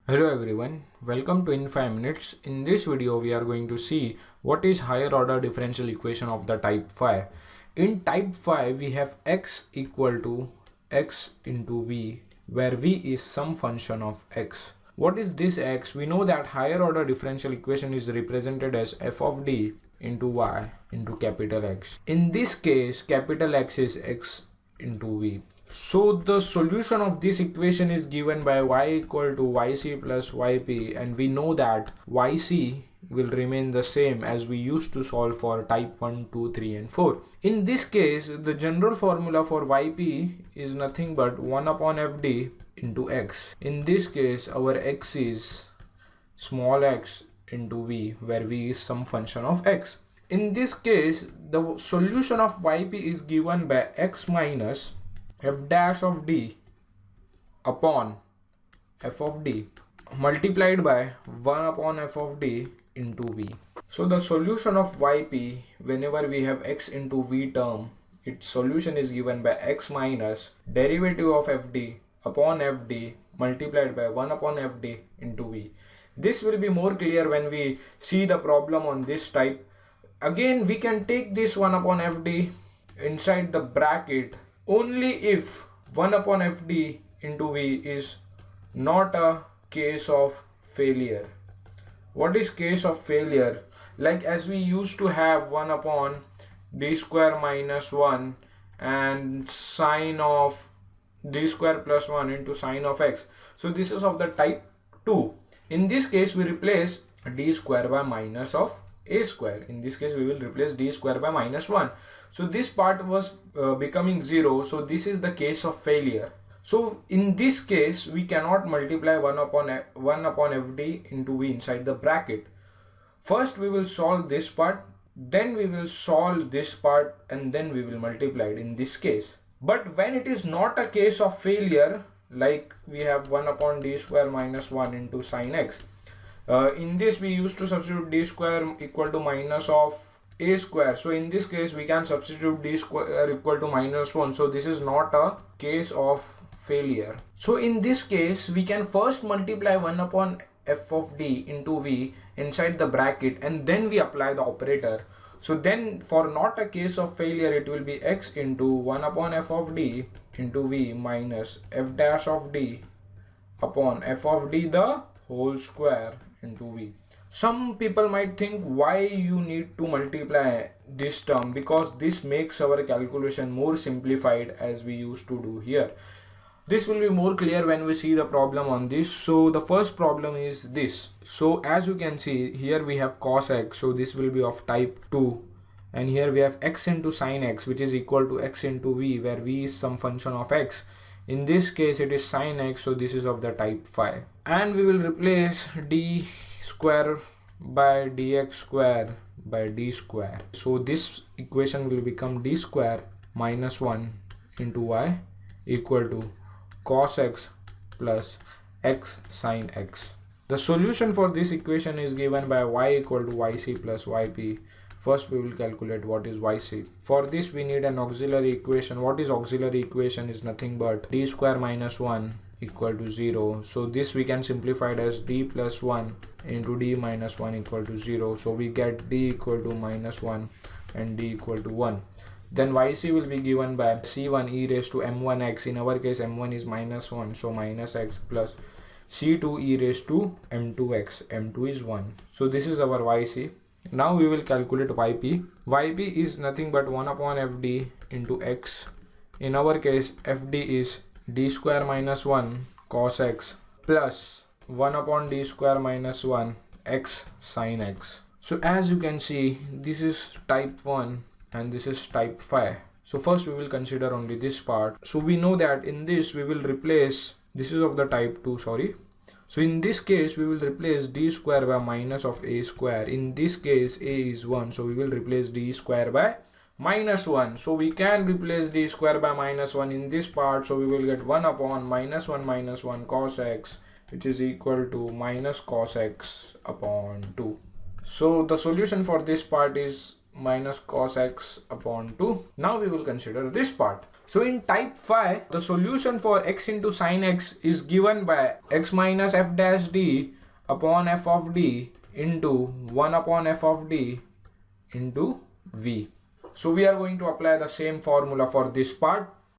Hello everyone, welcome to In 5 Minutes. In this video we are going to see what is higher order differential equation of the type 5. In type 5 we have x equal to x into v, where v is some function of x. What is this x? We know that higher order differential equation is represented as f of d into y into capital X. In this case capital X is x into v. So the solution of this equation is given by y equal to yc plus yp, and we know that yc will remain the same as we used to solve for type 1, 2, 3 and 4. In this case the general formula for yp is nothing but 1 upon fd into x. In this case our x is small x into v, where v is some function of x. In this case the solution of yp is given by x minus f dash of d upon f of d multiplied by 1 upon f of d into v. So the solution of yp, whenever we have x into v term, its solution is given by x minus derivative of fd upon fd multiplied by 1 upon fd into v. This will be more clear when we see the problem on this type. Again we can take this 1 upon fd inside the bracket only if 1 upon fd into v is not a case of failure. What is case of failure? Like as we used to have 1 upon d square minus 1 and sine of d square plus 1 into sine of x. So this is of the type 2. In this case we replace d square by minus of a square. In this case we will replace d square by minus 1. So this part was becoming 0. So this is the case of failure. So in this case we cannot multiply 1 upon fd into v inside the bracket. First we will solve this part, then we will solve this part, and then we will multiply it in this case. But when it is not a case of failure, like we have 1 upon d square minus 1 into sine x. In this we used to substitute d square equal to minus of a square. So in this case we can substitute d square equal to minus 1. So this is not a case of failure. So in this case we can first multiply 1 upon f of d into v inside the bracket, and then we apply the operator. So then for not a case of failure it will be x into 1 upon f of d into v minus f dash of d upon f of d the whole square into v. Some people might think why you need to multiply this term, because this makes our calculation more simplified as we used to do here. This will be more clear when we see the problem on this. So the first problem is this. So as you can see here we have cos x, so this will be of type 2, and here we have x into sine x, which is equal to x into v, where v is some function of x. In this case it is sine x, so this is of the type 5, and we will replace d square by dx square by d square. So this equation will become d square minus 1 into y equal to cos x plus x sine x. The solution for this equation is given by y equal to yc plus yp. First we will calculate what is yc. For this we need an auxiliary equation. What is auxiliary equation? Is nothing but d square minus 1 equal to 0. So this we can simplify it as d plus 1 into d minus 1 equal to 0. So we get d equal to minus 1 and d equal to 1. Then yc will be given by c1 e raised to m1x. In our case m1 is minus 1, so minus x, plus c2 e raised to m2x. m2 is 1. So this is our yc. Now we will calculate yp. Yp is nothing but 1 upon fd into x. In our case fd is d square minus 1 cos x plus 1 upon d square minus 1 x sine x. So as you can see this is type 1 and this is type 5. So first we will consider only this part. So we know that in this we will replace, this is of the type 2, sorry. So in this case we will replace d square by minus of a square. In this case a is 1, so we will replace d square by minus 1. So we can replace d square by minus 1 in this part. So we will get 1 upon minus 1 cos x, which is equal to minus cos x upon 2. So the solution for this part is minus cos x upon 2. Now we will consider this part. So in type 5, the solution for x into sin x is given by x minus f dash d upon f of d into 1 upon f of d into v. So we are going to apply the same formula for this part.